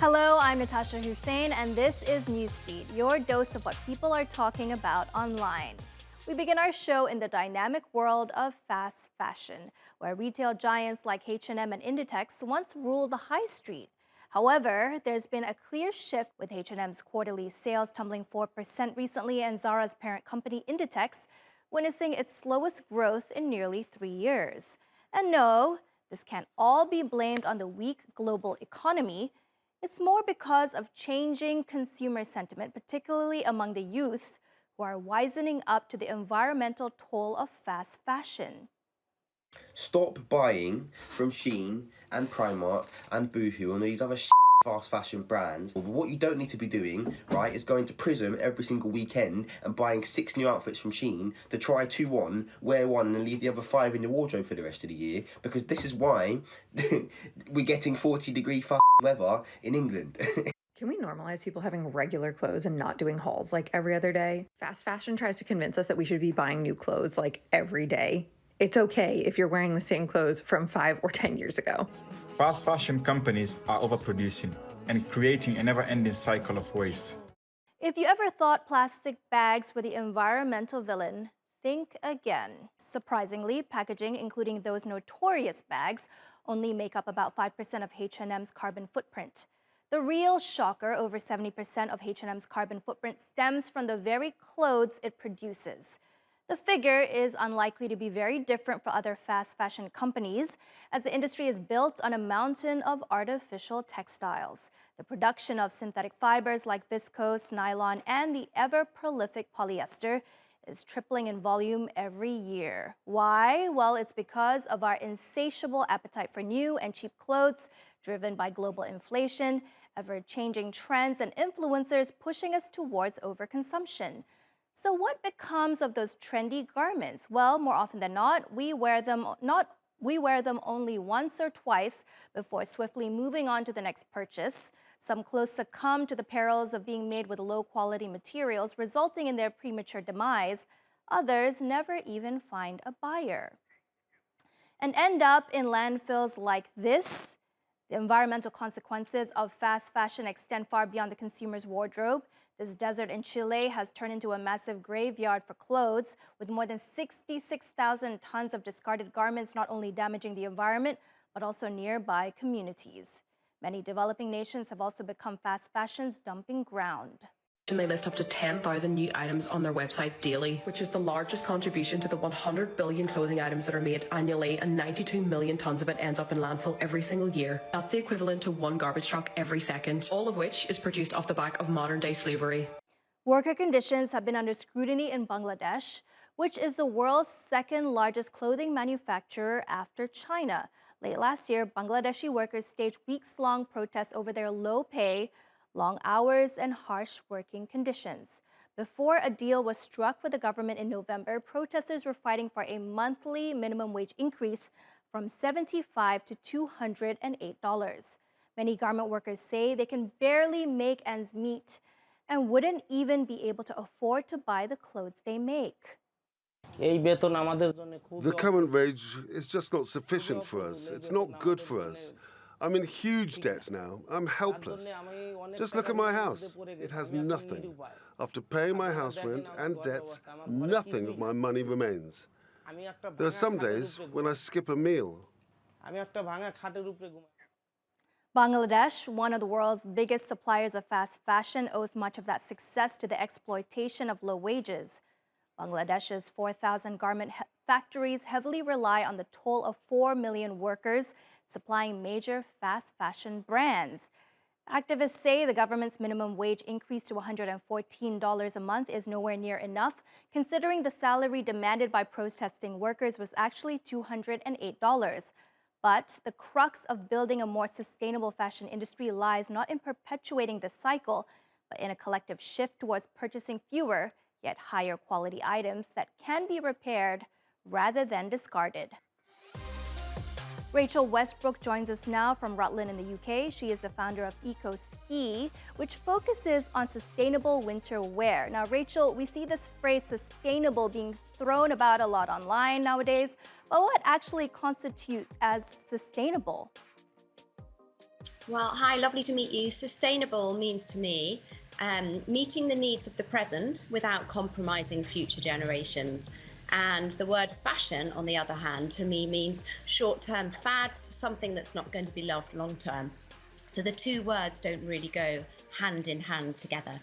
Hello, I'm Natasha Hussain, and this is Newsfeed, your dose of what people are talking about online. We begin our show in the dynamic world of fast fashion, where retail giants like H&M and Inditex once ruled the high street. However, there's been a clear shift with H&M's quarterly sales tumbling 4% recently and Zara's parent company Inditex witnessing its slowest growth in nearly 3 years. And no, this can't all be blamed on the weak global economy. It's more because of changing consumer sentiment, particularly among the youth, who are wisening up to the environmental toll of fast fashion. Stop buying from Shein and Primark and Boohoo and these other fast fashion brands. What you don't need to be doing, right, is going to Prism every single weekend and buying 6 new outfits from Shein to try 2 on, wear one and leave the other 5 in your wardrobe for the rest of the year, because this is why we're getting 40-degree weather in England. Can we normalize people having regular clothes and not doing hauls like every other day? Fast fashion tries to convince us that we should be buying new clothes like every day. It's okay if you're wearing the same clothes from 5 or 10 years ago. Fast fashion companies are overproducing and creating a never-ending cycle of waste. If you ever thought plastic bags were the environmental villain, think again. Surprisingly, packaging, including those notorious bags, only make up about 5% of H&M's carbon footprint. The real shocker, over 70% of H&M's carbon footprint stems from the very clothes it produces. The figure is unlikely to be very different for other fast fashion companies, as the industry is built on a mountain of artificial textiles. The production of synthetic fibers like viscose, nylon, and the ever-prolific polyester is tripling in volume every year. Why? Well, it's because of our insatiable appetite for new and cheap clothes, driven by global inflation, ever-changing trends, and influencers pushing us towards overconsumption. So what becomes of those trendy garments? Well, more often than not, we wear them only once or twice before swiftly moving on to the next purchase. Some clothes succumb to the perils of being made with low-quality materials, resulting in their premature demise. Others never even find a buyer and end up in landfills like this. The environmental consequences of fast fashion extend far beyond the consumer's wardrobe. This desert in Chile has turned into a massive graveyard for clothes, with more than 66,000 tons of discarded garments not only damaging the environment, but also nearby communities. Many developing nations have also become fast fashion's dumping ground. And they list up to 10,000 new items on their website daily, which is the largest contribution to the 100 billion clothing items that are made annually, and 92 million tons of it ends up in landfill every single year. That's the equivalent to 1 garbage truck every second, all of which is produced off the back of modern-day slavery. Worker conditions have been under scrutiny in Bangladesh, which is the world's second largest clothing manufacturer after China. Late last year, Bangladeshi workers staged weeks-long protests over their low pay, long hours, and harsh working conditions. Before a deal was struck with the government in November, protesters were fighting for a monthly minimum wage increase from $75 to $208. Many garment workers say they can barely make ends meet and wouldn't even be able to afford to buy the clothes they make. The current wage is just not sufficient for us. It's not good for us. I'm in huge debt now. I'm helpless. Just look at my house. It has nothing. After paying my house rent and debts, nothing of my money remains. There are some days when I skip a meal. Bangladesh, one of the world's biggest suppliers of fast fashion, owes much of that success to the exploitation of low wages. Bangladesh's 4,000 garment factories heavily rely on the toll of 4 million workers supplying major fast fashion brands. Activists say the government's minimum wage increase to $114 a month is nowhere near enough, considering the salary demanded by protesting workers was actually $208. But the crux of building a more sustainable fashion industry lies not in perpetuating the cycle, but in a collective shift towards purchasing fewer, yet higher quality items that can be repaired rather than discarded. Rachel Westbrook joins us now from Rutland in the UK. She is the founder of Eco Ski, which focuses on sustainable winter wear. Now, Rachel, we see this phrase sustainable being thrown about a lot online nowadays, but what actually constitutes as sustainable? Well, hi, lovely to meet you. Sustainable means to me meeting the needs of the present without compromising future generations. And the word fashion, on the other hand, to me means short-term fads, something that's not going to be loved long-term. So the two words don't really go hand in hand together.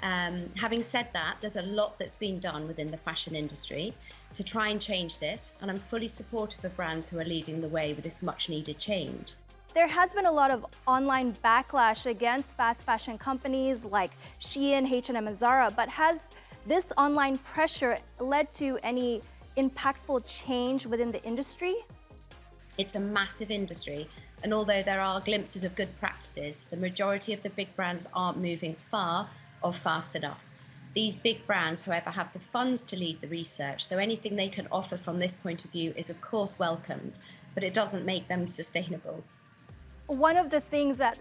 Having said that, there's a lot that's been done within the fashion industry to try and change this, and I'm fully supportive of brands who are leading the way with this much needed change. There has been a lot of online backlash against fast fashion companies like Shein, H&M, and Zara, but has this online pressure led to any impactful change within the industry? It's a massive industry, and although there are glimpses of good practices, the majority of the big brands aren't moving far or fast enough. These big brands, however, have the funds to lead the research, so anything they can offer from this point of view is of course welcomed, but it doesn't make them sustainable. One of the things that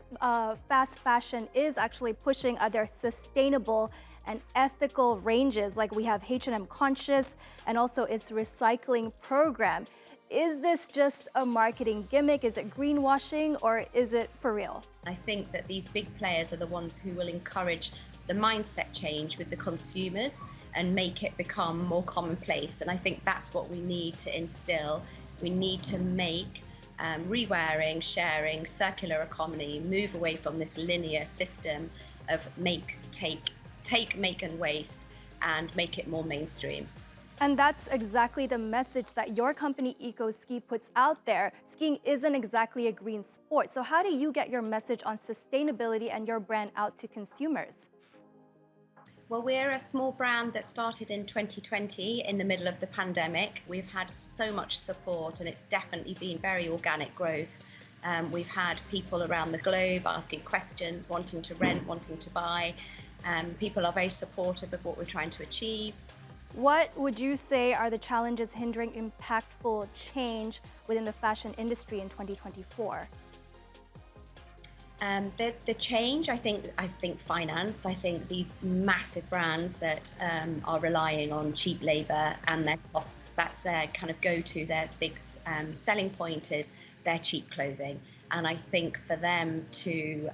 fast fashion is actually pushing are their sustainable and ethical ranges, like we have H&M Conscious and also its recycling program. Is this just a marketing gimmick? Is it greenwashing, or is it for real? I think that these big players are the ones who will encourage the mindset change with the consumers and make it become more commonplace. And I think that's what we need to instill. We need to make rewearing, sharing, circular economy, move away from this linear system of make, and waste, and make it more mainstream. And that's exactly the message that your company EcoSki puts out there. Skiing isn't exactly a green sport. So how do you get your message on sustainability and your brand out to consumers? Well, we're a small brand that started in 2020 in the middle of the pandemic. We've had so much support, and it's definitely been very organic growth. We've had people around the globe asking questions, wanting to rent, wanting to buy. People are very supportive of what we're trying to achieve. What would you say are the challenges hindering impactful change within the fashion industry in 2024? The change, I think finance. I think these massive brands that are relying on cheap labour and their costs, that's their kind of go-to, their big selling point is their cheap clothing. And I think for them to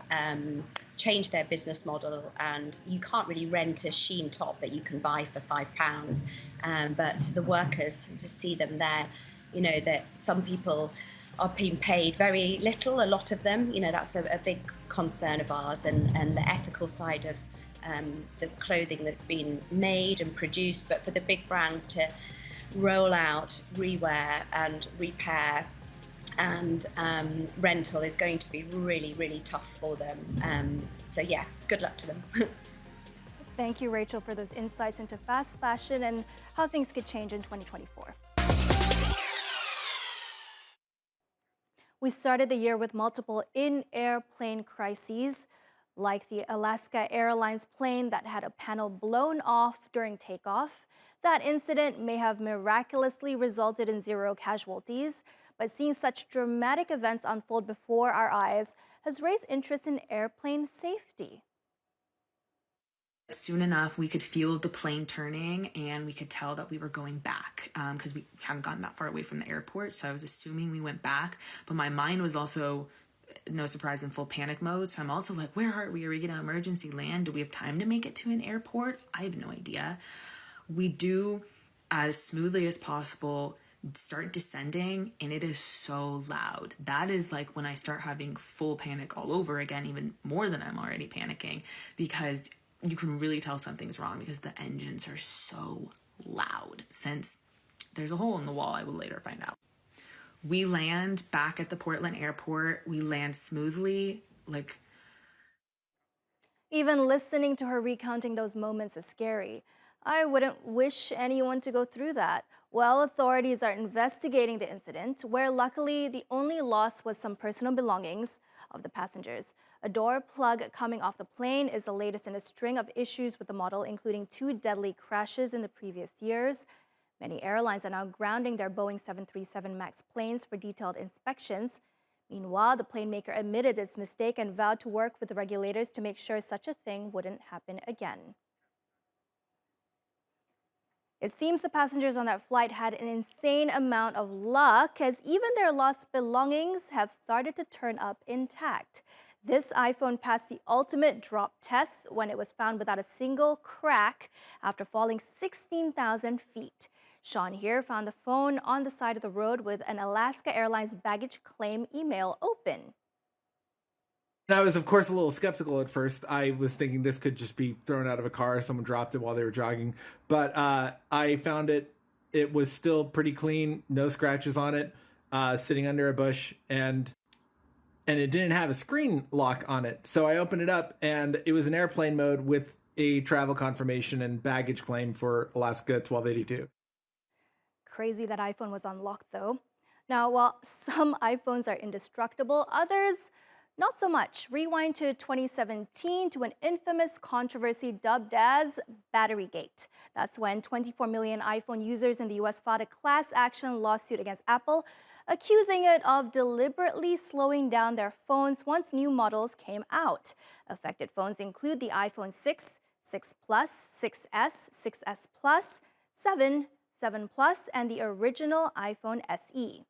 change their business model, and you can't really rent a Shein top that you can buy for £5, but the workers, to see them there, you know, that some people are being paid very little, a lot of them, you know, that's a big concern of ours, and the ethical side of the clothing that's been made and produced. But for the big brands to roll out rewear and repair and rental is going to be really, really tough for them. So yeah, good luck to them. Thank you, Rachel, for those insights into fast fashion and how things could change in 2024. We started the year with multiple in-airplane crises, like the Alaska Airlines plane that had a panel blown off during takeoff. That incident may have miraculously resulted in 0 casualties, but seeing such dramatic events unfold before our eyes has raised interest in airplane safety. Soon enough, we could feel the plane turning, and we could tell that we were going back because we hadn't gotten that far away from the airport. So I was assuming we went back, but my mind was also, no surprise, in full panic mode. So I'm also like, where are we? Are we going to emergency land? Do we have time to make it to an airport? I have no idea. We do, as smoothly as possible, start descending, and it is so loud. That is like when I start having full panic all over again, even more than I'm already panicking, because you can really tell something's wrong because the engines are so loud. Since there's a hole in the wall, I will later find out. We land back at the Portland airport. We land smoothly, like... Even listening to her recounting those moments is scary. I wouldn't wish anyone to go through that. Well, authorities are investigating the incident, where luckily the only loss was some personal belongings of the passengers. A door plug coming off the plane is the latest in a string of issues with the model, including 2 deadly crashes in the previous years. Many airlines are now grounding their Boeing 737 MAX planes for detailed inspections. Meanwhile, the plane maker admitted its mistake and vowed to work with the regulators to make sure such a thing wouldn't happen again. It seems the passengers on that flight had an insane amount of luck, as even their lost belongings have started to turn up intact. This iPhone passed the ultimate drop test when it was found without a single crack after falling 16,000 feet. Sean here found the phone on the side of the road with an Alaska Airlines baggage claim email open. And I was, of course, a little skeptical at first. I was thinking this could just be thrown out of a car. Someone dropped it while they were jogging. But I found it. It was still pretty clean, no scratches on it, sitting under a bush, and it didn't have a screen lock on it. So I opened it up, and it was in airplane mode with a travel confirmation and baggage claim for Alaska 1282. Crazy that iPhone was unlocked, though. Now, while some iPhones are indestructible, others not so much. Rewind to 2017 to an infamous controversy dubbed as Batterygate. That's when 24 million iPhone users in the US filed a class action lawsuit against Apple, accusing it of deliberately slowing down their phones once new models came out. Affected phones include the iPhone 6, 6 Plus, 6S, 6S Plus, 7, 7 Plus, and the original iPhone SE.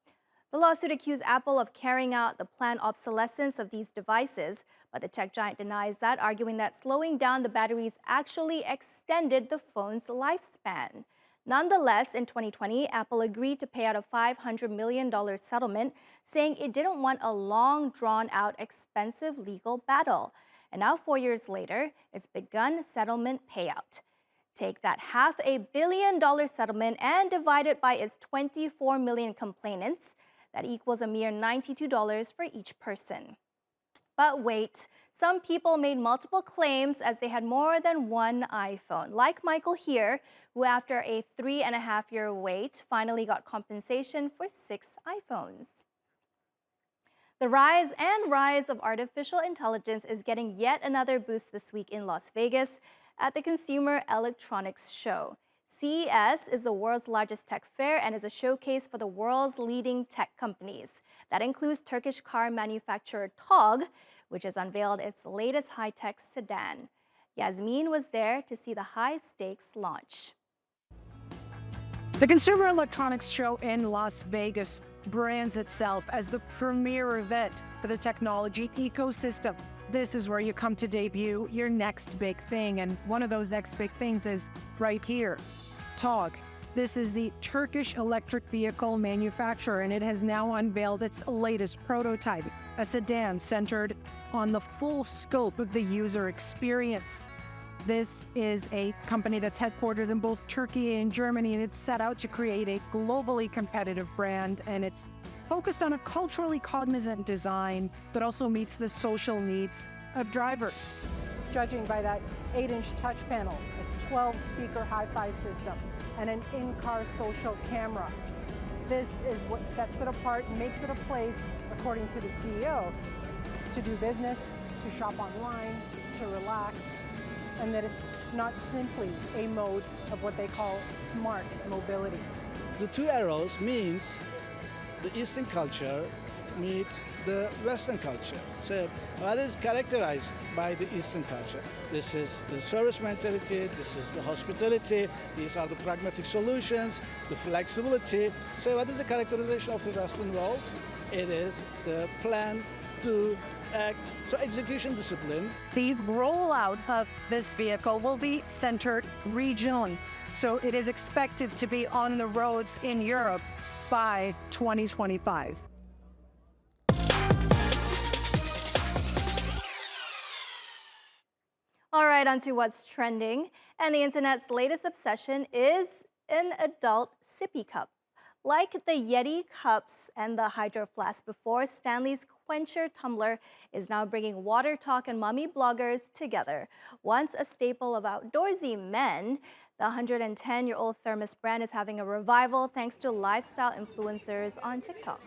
The lawsuit accused Apple of carrying out the planned obsolescence of these devices, but the tech giant denies that, arguing that slowing down the batteries actually extended the phone's lifespan. Nonetheless, in 2020, Apple agreed to pay out a $500 million settlement, saying it didn't want a long, drawn-out, expensive legal battle. And now, 4 years later, it's begun settlement payout. Take that $500 million settlement and divide it by its 24 million complainants. That equals a mere $92 for each person. But wait, some people made multiple claims as they had more than one iPhone, like Michael here, who after a 3.5-year wait finally got compensation for 6 iPhones. The rise of artificial intelligence is getting yet another boost this week in Las Vegas at the Consumer Electronics Show. CES is the world's largest tech fair and is a showcase for the world's leading tech companies. That includes Turkish car manufacturer TOG, which has unveiled its latest high-tech sedan. Yasmin was there to see the high-stakes launch. The Consumer Electronics Show in Las Vegas brands itself as the premier event for the technology ecosystem. This is where you come to debut your next big thing, and one of those next big things is right here. TOG. This is the Turkish electric vehicle manufacturer, and it has now unveiled its latest prototype, a sedan centered on the full scope of the user experience. This is a company that's headquartered in both Turkey and Germany, and it's set out to create a globally competitive brand, and it's focused on a culturally cognizant design that also meets the social needs of drivers. Judging by that 8-inch touch panel, a 12-speaker hi-fi system, and an in-car social camera. This is what sets it apart and makes it a place, according to the CEO, to do business, to shop online, to relax, and that it's not simply a mode of what they call smart mobility. The two arrows means the Eastern culture meets the Western culture. So what is characterized by the Eastern culture? This is the service mentality, this is the hospitality, these are the pragmatic solutions, the flexibility. So what is the characterization of the Western world? It is the plan, do, act, so execution discipline. The rollout of this vehicle will be centered regionally. So it is expected to be on the roads in Europe by 2025. All right, on to what's trending. And the internet's latest obsession is an adult sippy cup. Like the Yeti cups and the Hydro Flask before, Stanley's Quencher tumbler is now bringing water talk and mommy bloggers together. Once a staple of outdoorsy men, the 110-year-old thermos brand is having a revival thanks to lifestyle influencers on TikTok.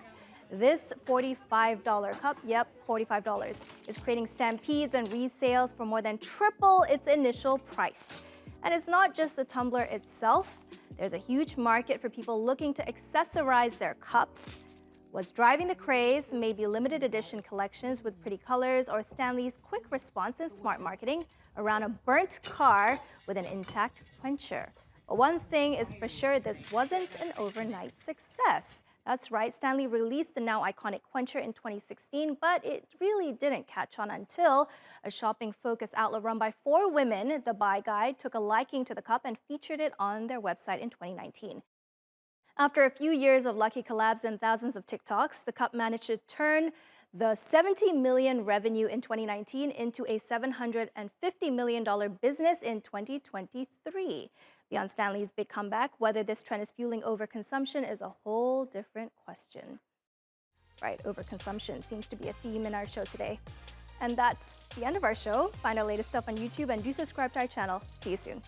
This $45 cup, yep, $45, is creating stampedes and resales for more than triple its initial price. And it's not just the tumbler itself. There's a huge market for people looking to accessorize their cups. What's driving the craze may be limited edition collections with pretty colors or Stanley's quick response and smart marketing around a burnt car with an intact quencher. But one thing is for sure, this wasn't an overnight success. That's right, Stanley released the now iconic quencher in 2016, but it really didn't catch on until a shopping-focused outlet run by 4 women, The Buy Guide, took a liking to the cup and featured it on their website in 2019. After a few years of lucky collabs and thousands of TikToks, the cup managed to turn the $70 million revenue in 2019 into a $750 million business in 2023. Beyond Stanley's big comeback, whether this trend is fueling overconsumption is a whole different question. Right, overconsumption seems to be a theme in our show today. And that's the end of our show. Find our latest stuff on YouTube and do subscribe to our channel. See you soon.